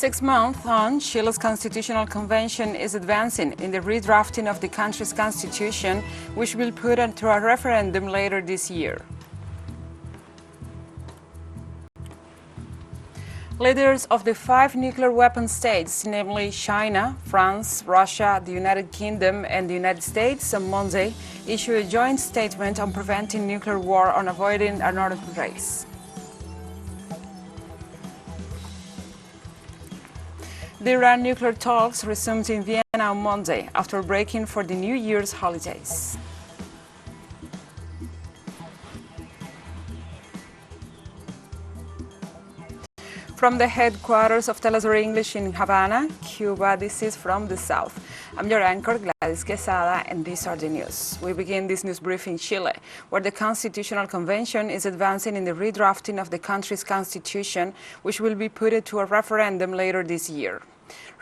6 months on, Chile's constitutional convention is advancing in the redrafting of the country's constitution, which will put it to a referendum later this year. Leaders of the 5 nuclear weapon states, namely China, France, Russia, the United Kingdom, and the United States, on Monday, issued a joint statement on preventing nuclear war and avoiding an arms race. The Iran nuclear talks resumed in Vienna on Monday after breaking for the New Year's holidays. From the headquarters of TeleSUR English in Havana, Cuba, this is From the South. I'm your anchor, Gladys Quesada, and these are the news. We begin this news brief in Chile, where the Constitutional Convention is advancing in the redrafting of the country's constitution, which will be put to a referendum later this year.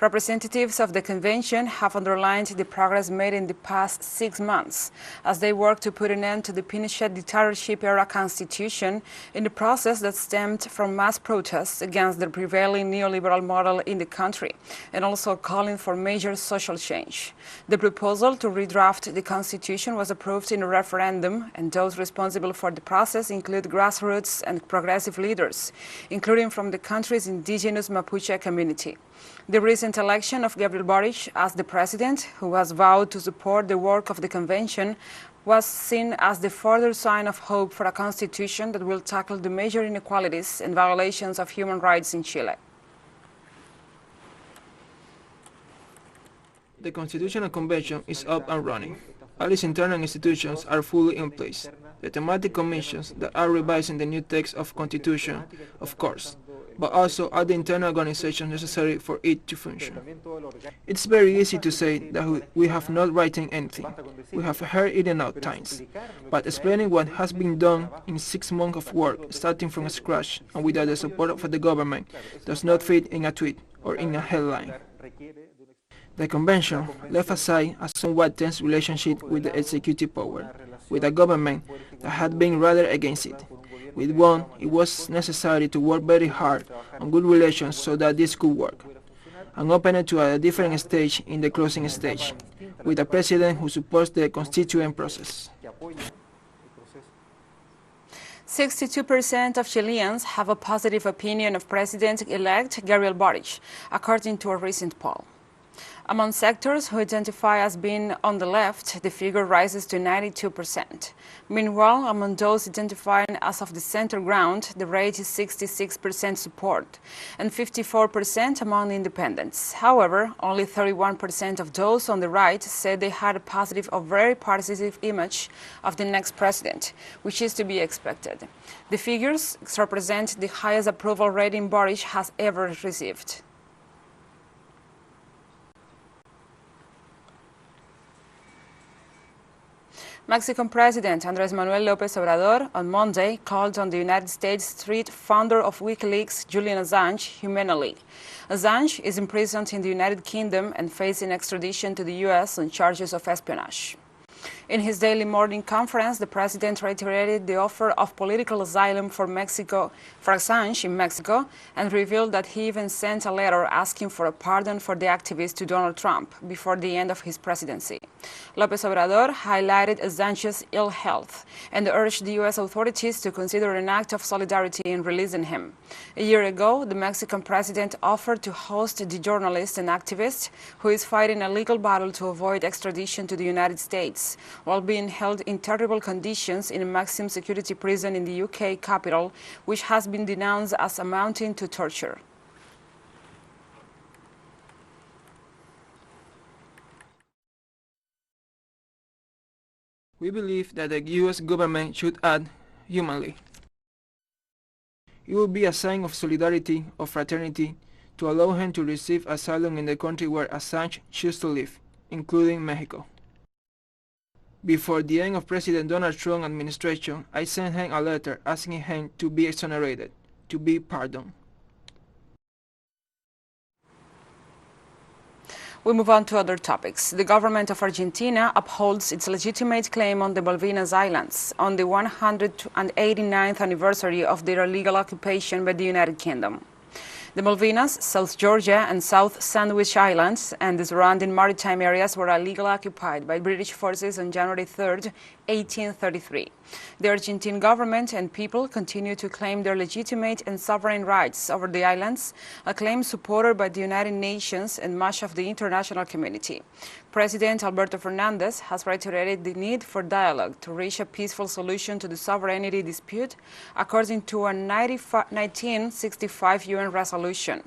Representatives of the convention have underlined the progress made in the past 6 months as they work to put an end to the Pinochet dictatorship-era constitution in the process that stemmed from mass protests against the prevailing neoliberal model in the country, and also calling for major social change. The proposal to redraft the constitution was approved in a referendum, and those responsible for the process include grassroots and progressive leaders, including from the country's indigenous Mapuche community. The recent election of Gabriel Boric as the president, who has vowed to support the work of the convention, was seen as the further sign of hope for a constitution that will tackle the major inequalities and violations of human rights in Chile. The Constitutional Convention is up and running. All its internal institutions are fully in place. The thematic commissions that are revising the new text of Constitution, of course, but also all the internal organizations necessary for it to function. It's very easy to say that we have not written anything. We have heard it enough times. But explaining what has been done in 6 months of work, starting from scratch and without the support of the government, does not fit in a tweet or in a headline. The convention left aside a somewhat tense relationship with the executive power, with a government that had been rather against it. With one, it was necessary to work very hard on good relations so that this could work, and open it to a different stage in the closing stage, with a president who supports the constituent process. 62% of Chileans have a positive opinion of President-elect Gabriel Boric, according to a recent poll. Among sectors who identify as being on the left, the figure rises to 92%. Meanwhile, among those identifying as of the center ground, the rate is 66% support and 54% among independents. However, only 31% of those on the right said they had a positive or very positive image of the next president, which is to be expected. The figures represent the highest approval rating Boric has ever received. Mexican President Andrés Manuel López Obrador on Monday called on the United States street founder of WikiLeaks, Julian Assange, humanely. Assange is imprisoned in the United Kingdom and facing extradition to the U.S. on charges of espionage. In his daily morning conference, the president reiterated the offer of political asylum for Assange in Mexico, and revealed that he even sent a letter asking for a pardon for the activist to Donald Trump before the end of his presidency. López Obrador highlighted Assange's ill health and urged the U.S. authorities to consider an act of solidarity in releasing him. A year ago, the Mexican president offered to host the journalist and activist who is fighting a legal battle to avoid extradition to the United States, while being held in terrible conditions in a maximum security prison in the UK capital, which has been denounced as amounting to torture. We believe that the U.S. government should act humanly. It would be a sign of solidarity, of fraternity, to allow him to receive asylum in the country where Assange chooses to live, including Mexico. Before the end of President Donald Trump's administration, I sent him a letter asking him to be exonerated, to be pardoned. We move on to other topics. The government of Argentina upholds its legitimate claim on the Malvinas Islands on the 189th anniversary of their illegal occupation by the United Kingdom. The Malvinas, South Georgia and South Sandwich Islands and the surrounding maritime areas were illegally occupied by British forces on January 3, 1833. The Argentine government and people continue to claim their legitimate and sovereign rights over the islands, a claim supported by the United Nations and much of the international community. President Alberto Fernandez has reiterated the need for dialogue to reach a peaceful solution to the sovereignty dispute, according to a 1965 UN resolution.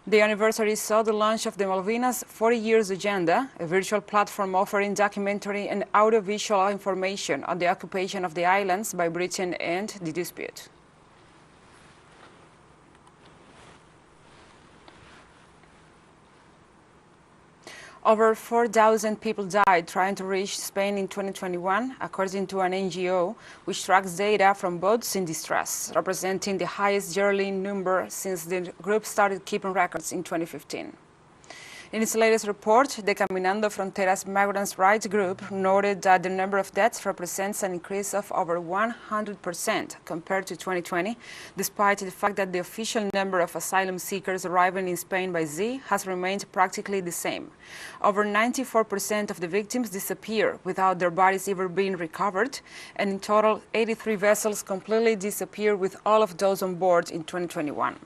The anniversary saw the launch of the Malvinas 40 Years Agenda, a virtual platform offering documentary and audiovisual information on the occupation of the islands by Britain and the dispute. Over 4,000 people died trying to reach Spain in 2021, according to an NGO which tracks data from boats in distress, representing the highest yearly number since the group started keeping records in 2015. In its latest report, the Caminando Fronteras migrants' rights group noted that the number of deaths represents an increase of over 100% compared to 2020, despite the fact that the official number of asylum seekers arriving in Spain by sea has remained practically the same. Over 94% of the victims disappear without their bodies ever being recovered, and in total, 83 vessels completely disappeared with all of those on board in 2021.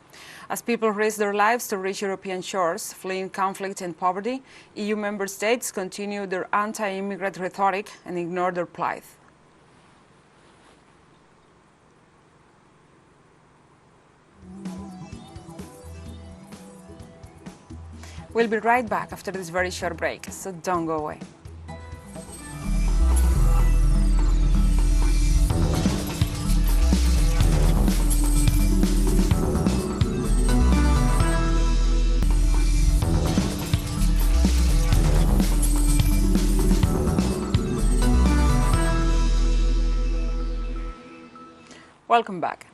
As people risk their lives to reach European shores, fleeing conflict and poverty, EU member states continue their anti-immigrant rhetoric and ignore their plight. We'll be right back after this very short break, so don't go away. Welcome back.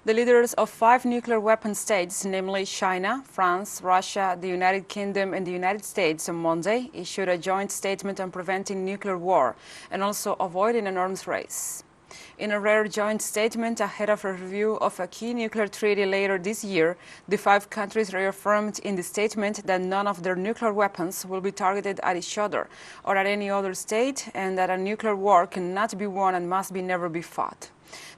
The leaders of 5 nuclear weapon states, namely China, France, Russia, the United Kingdom and the United States, on Monday issued a joint statement on preventing nuclear war and also avoiding an arms race. In a rare joint statement ahead of a review of a key nuclear treaty later this year, the 5 countries reaffirmed in the statement that none of their nuclear weapons will be targeted at each other or at any other state, and that a nuclear war cannot be won and must never be fought.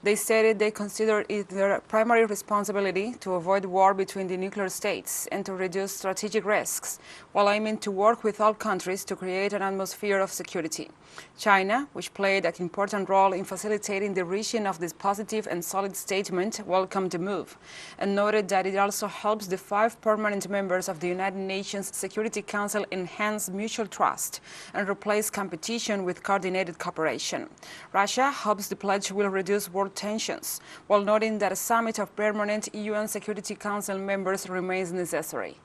They stated they consider it their primary responsibility to avoid war between the nuclear states and to reduce strategic risks, while aiming to work with all countries to create an atmosphere of security. China, which played an important role in facilitating the reaching of this positive and solid statement, welcomed the move and noted that it also helps the 5 permanent members of the United Nations Security Council enhance mutual trust and replace competition with coordinated cooperation. Russia hopes the pledge will reduce world tensions, while noting that a summit of permanent UN Security Council members remains necessary.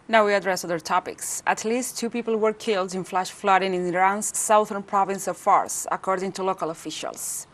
Now we address other topics. At least 2 people were killed in flash flooding in Iran's southern province of Fars, according to local officials.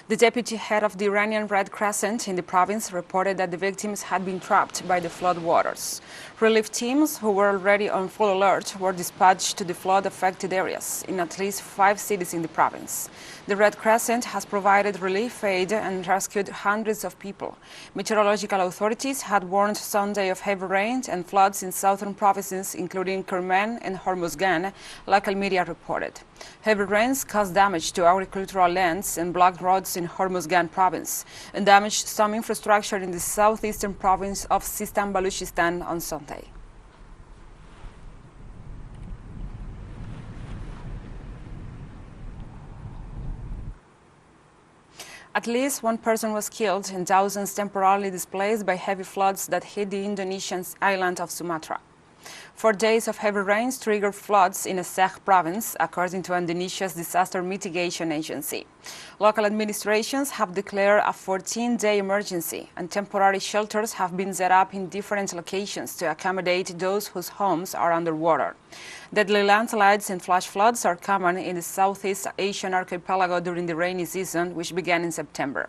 The deputy head of the Iranian Red Crescent in the province reported that the victims had been trapped by the flood waters. Relief teams, who were already on full alert, were dispatched to the flood-affected areas in at least 5 cities in the province. The Red Crescent has provided relief aid and rescued hundreds of people. Meteorological authorities had warned Sunday of heavy rain and floods in southern provinces, including Kerman and Hormozgan, local media reported. Heavy rains caused damage to agricultural lands and blocked roads in Hormozgan province and damaged some infrastructure in the southeastern province of Sistan Baluchistan on Sunday. At least 1 person was killed and thousands temporarily displaced by heavy floods that hit the Indonesian island of Sumatra. 4 days of heavy rains triggered floods in Aceh province, according to Indonesia's disaster mitigation agency. Local administrations have declared a 14-day emergency, and temporary shelters have been set up in different locations to accommodate those whose homes are underwater. Deadly landslides and flash floods are common in the Southeast Asian archipelago during the rainy season, which began in September.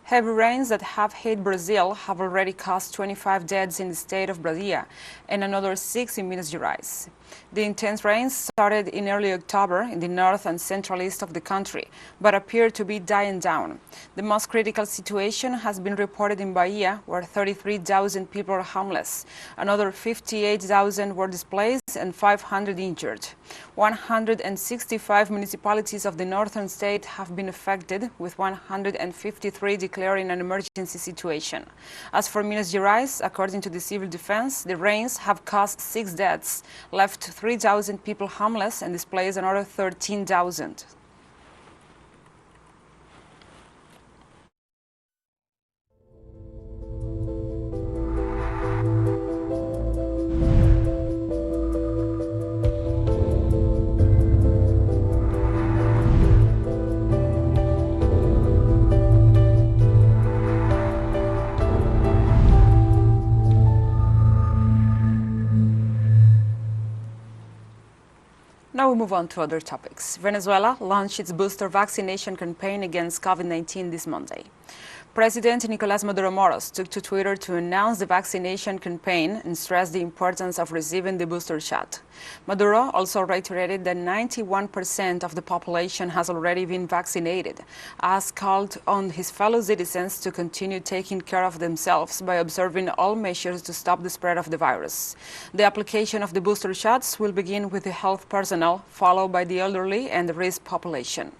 Heavy rains that have hit Brazil have already caused 25 deaths in the state of Bahia and another 6 in Minas Gerais. The intense rains started in early October in the north and central east of the country, but appear to be dying down. The most critical situation has been reported in Bahia, where 33,000 people are homeless. Another 58,000 were displaced and 500 injured. 165 municipalities of the northern state have been affected, with 153 declaring an emergency situation. As for Minas Gerais, according to the civil defense, the rains have caused 6 deaths, left 3,000 people homeless, and displaced another 13,000. Now we move on to other topics. Venezuela launched its booster vaccination campaign against COVID-19 this Monday. President Nicolás Maduro Moros took to Twitter to announce the vaccination campaign and stressed the importance of receiving the booster shot. Maduro also reiterated that 91% of the population has already been vaccinated, as called on his fellow citizens to continue taking care of themselves by observing all measures to stop the spread of the virus. The application of the booster shots will begin with the health personnel, followed by the elderly and the risk population.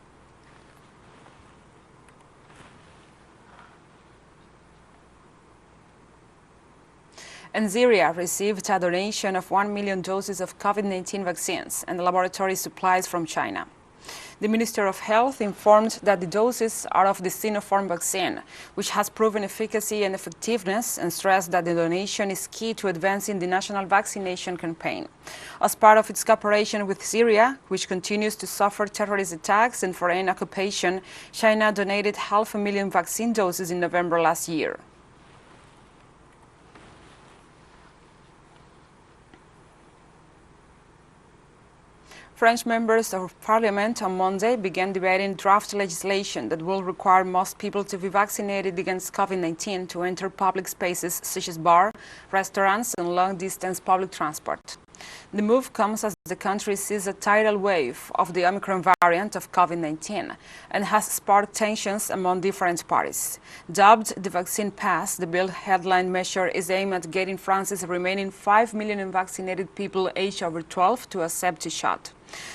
And Syria received a donation of 1 million doses of COVID-19 vaccines and laboratory supplies from China. The Minister of Health informed that the doses are of the Sinopharm vaccine, which has proven efficacy and effectiveness, and stressed that the donation is key to advancing the national vaccination campaign. As part of its cooperation with Syria, which continues to suffer terrorist attacks and foreign occupation, China donated 500,000 vaccine doses in November last year. French members of parliament on Monday began debating draft legislation that will require most people to be vaccinated against COVID-19 to enter public spaces such as bars, restaurants, and long-distance public transport. The move comes as the country sees a tidal wave of the Omicron variant of COVID-19 and has sparked tensions among different parties. Dubbed the Vaccine Pass, the bill headline measure is aimed at getting France's remaining 5 million unvaccinated people aged over 12 to accept a shot.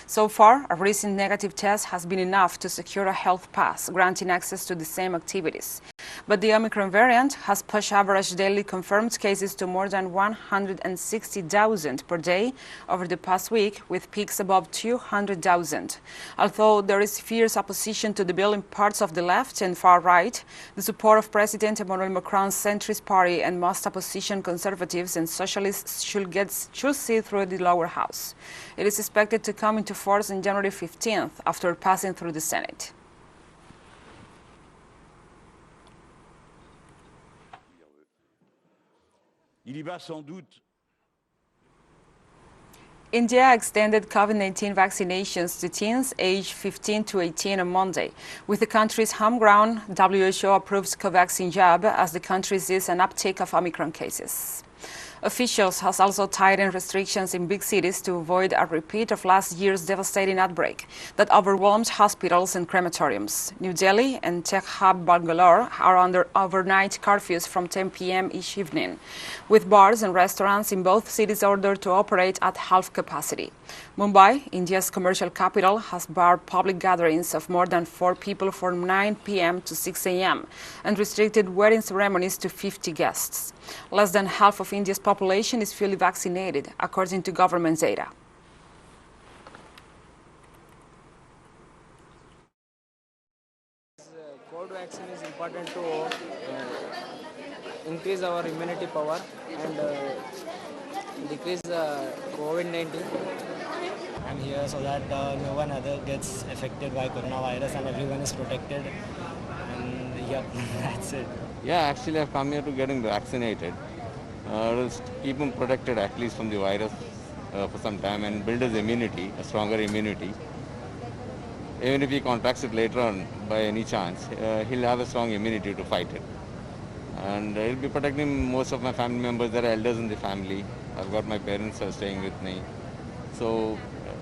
So far, a recent negative test has been enough to secure a health pass, granting access to the same activities. But the Omicron variant has pushed average daily confirmed cases to more than 160,000 per day over the past week, with peaks above 200,000. Although there is fierce opposition to the bill in parts of the left and far right, the support of President Emmanuel Macron's centrist party and most opposition conservatives and socialists should see through the lower house. It is expected to come into force on January 15th after passing through the Senate. India extended COVID-19 vaccinations to teens aged 15 to 18 on Monday, with the country's homegrown WHO-approved Covaxin jab as the country sees an uptick of Omicron cases. Officials have also tightened restrictions in big cities to avoid a repeat of last year's devastating outbreak that overwhelmed hospitals and crematoriums. New Delhi and tech hub Bangalore are under overnight curfews from 10 p.m. each evening, with bars and restaurants in both cities ordered to operate at half capacity. Mumbai, India's commercial capital, has barred public gatherings of more than 4 people from 9 p.m. to 6 a.m. and restricted wedding ceremonies to 50 guests. Less than half of India's population is fully vaccinated, according to government data. Cold vaccine is important. important to increase our immunity power and decrease COVID-19. I'm here so that no one other gets affected by coronavirus and everyone is protected. And yep, that's it. Yeah, actually I've come here to getting vaccinated. To keep him protected at least from the virus for some time and build his immunity, a stronger immunity. Even if he contracts it later on by any chance, he'll have a strong immunity to fight it. And he'll be protecting most of my family members. There are elders in the family. I've got my parents staying with me. So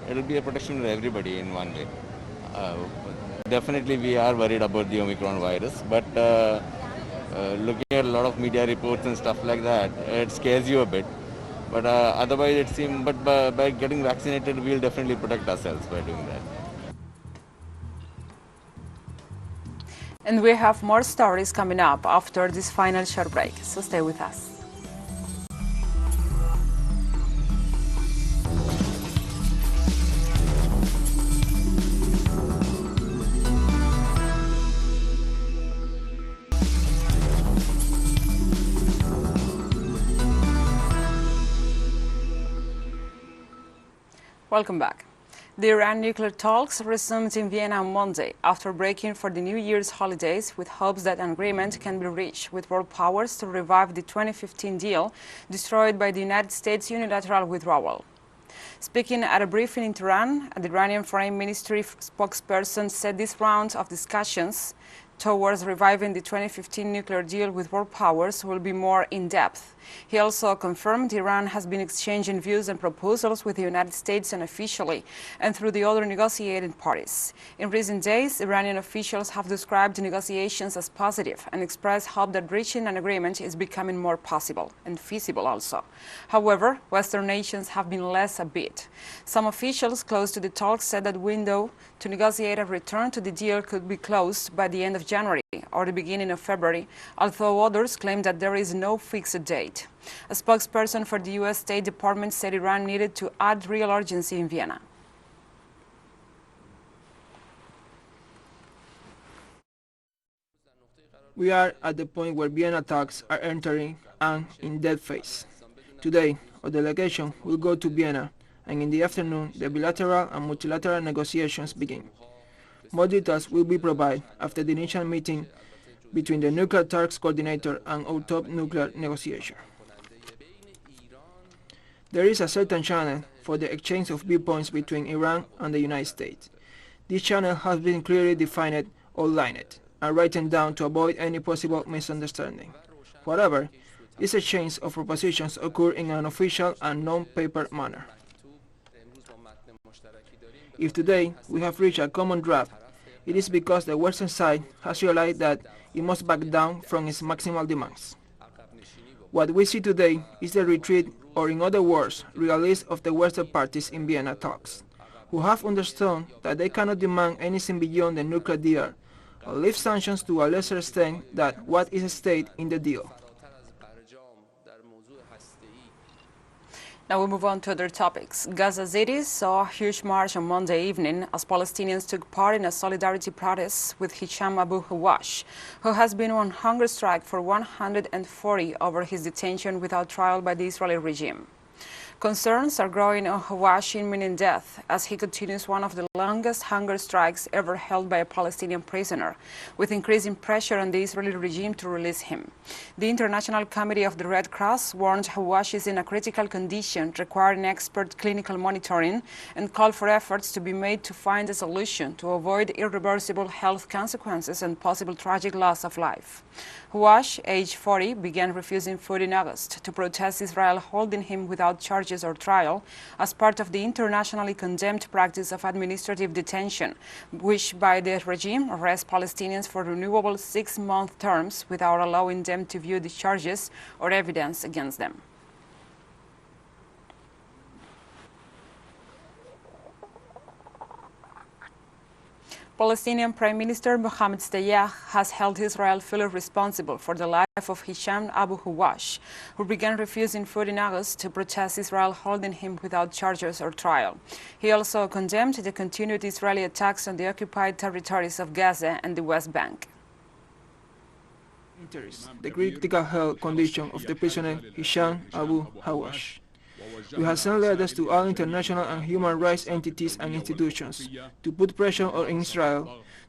it'll be a protection for everybody in one way. Definitely we are worried about the Omicron virus, but looking at a lot of media reports and stuff like that, it scares you a bit. But otherwise it seems, but by getting vaccinated, we'll definitely protect ourselves by doing that. And we have more stories coming up after this final short break, so stay with us. Welcome back. The Iran nuclear talks resumed in Vienna on Monday after breaking for the New Year's holidays with hopes that an agreement can be reached with world powers to revive the 2015 deal destroyed by the United States' unilateral withdrawal. Speaking at a briefing in Tehran, the Iranian Foreign Ministry spokesperson said this round of discussions towards reviving the 2015 nuclear deal with world powers will be more in-depth. He also confirmed Iran has been exchanging views and proposals with the United States unofficially and through the other negotiating parties. In recent days, Iranian officials have described the negotiations as positive and expressed hope that reaching an agreement is becoming more possible and feasible also. However, Western nations have been less upbeat. Some officials close to the talks said that window to negotiate a return to the deal could be closed by the end of January or the beginning of February, although others claim that there is no fixed date. A spokesperson for the U.S. State Department said Iran needed to add real urgency in Vienna. We are at the point where Vienna talks are entering an in-depth phase. Today, our delegation will go to Vienna, and in the afternoon, the bilateral and multilateral negotiations begin. More details will be provided after the initial meeting between the nuclear talks coordinator and our top nuclear negotiator. There is a certain channel for the exchange of viewpoints between Iran and the United States. This channel has been clearly defined, outlined, and written down to avoid any possible misunderstanding. However, this exchange of propositions occur in an official and non-paper manner. If today we have reached a common draft, it is because the Western side has realized that it must back down from its maximal demands. What we see today is the retreat, or in other words, release of the Western parties in Vienna talks, who have understood that they cannot demand anything beyond the nuclear deal, or lift sanctions to a lesser extent than what is stated in the deal. Now we move on to other topics. Gaza City saw a huge march on Monday evening as Palestinians took part in a solidarity protest with Hisham Abu Hawash, who has been on hunger strike for 140 over his detention without trial by the Israeli regime. Concerns are growing on Hawash imminent death as he continues one of the longest hunger strikes ever held by a Palestinian prisoner, with increasing pressure on the Israeli regime to release him. The International Committee of the Red Cross warned Hawash is in a critical condition requiring expert clinical monitoring and called for efforts to be made to find a solution to avoid irreversible health consequences and possible tragic loss of life. Hawash, age 40, began refusing food in August to protest Israel holding him without charges or trial as part of the internationally condemned practice of administrative detention, which by the regime arrests Palestinians for renewable 6-month terms without allowing them to view the charges or evidence against them. Palestinian Prime Minister Mohammed Stayah has held Israel fully responsible for the life of Hisham Abu Hawash, who began refusing food in August to protest Israel holding him without charges or trial. He also condemned the continued Israeli attacks on the occupied territories of Gaza and the West Bank. interests the critical health condition of the prisoner Hisham Abu Hawash. We have sent letters to all international and human rights entities and institutions to put pressure on Israel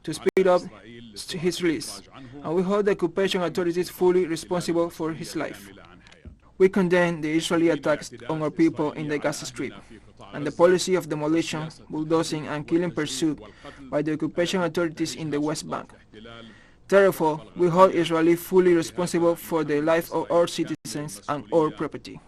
to speed up his release, and we hold the occupation authorities fully responsible for his life. We condemn the Israeli attacks on our people in the Gaza Strip and the policy of demolition, bulldozing, and killing pursued by the occupation authorities in the West Bank. Therefore, we hold Israel fully responsible for the life of our citizens and our property.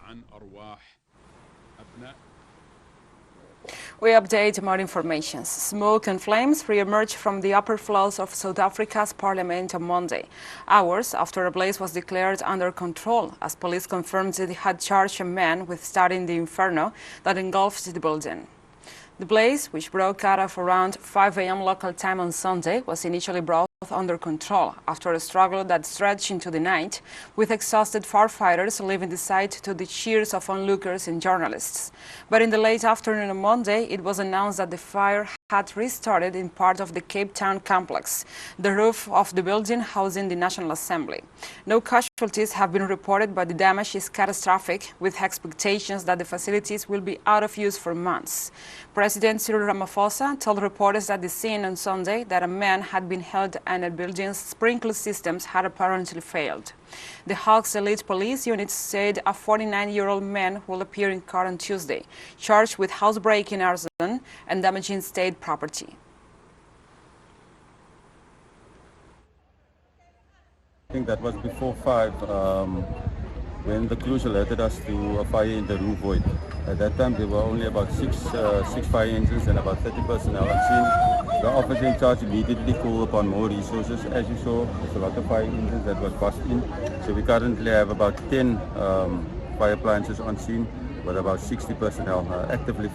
We update more information. Smoke and flames re-emerged from the upper floors of South Africa's parliament on Monday, hours after a blaze was declared under control, as police confirmed they had charged a man with starting the inferno that engulfed the building. The blaze, which broke out of around 5 a.m. local time on Sunday, was initially brought under control after a struggle that stretched into the night, with exhausted firefighters leaving the site to the cheers of onlookers and journalists. But in the late afternoon on Monday, it was announced that the fire had restarted in part of the Cape Town complex, the roof of the building housing the National Assembly. No casualties have been reported, but the damage is catastrophic, with expectations that the facilities will be out of use for months. President Cyril Ramaphosa told reporters at the scene on Sunday that a man had been held and a building's sprinkler systems had apparently failed. The Hawks Elite Police Unit said a 49-year-old man will appear in court on Tuesday, charged with housebreaking, arson, and damaging state property. I think that was before 5 when the crews alerted us to a fire in the roof void. At that time there were only about six fire engines and about 30 personnel on scene. The officer in charge immediately called upon more resources. As you saw, there's a lot of fire engines that was bussed in. So we currently have about 10 fire appliances on scene, with about 60 personnel actively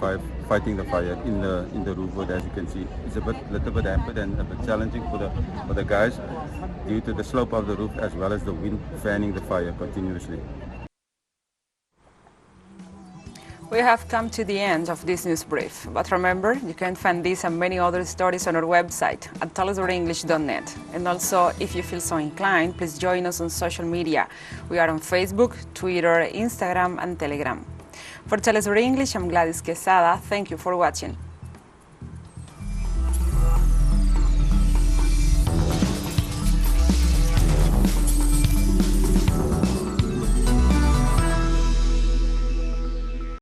fighting the fire in the roof void. As you can see, it's a little bit hampered and a bit challenging for the guys due to the slope of the roof as well as the wind fanning the fire continuously. We have come to the end of this news brief, but remember, you can find this and many other stories on our website at telesurenglish.net. And also, if you feel so inclined, please join us on social media. We are on Facebook, Twitter, Instagram, and Telegram. For TeleSUR English, I'm Gladys Quesada. Thank you for watching.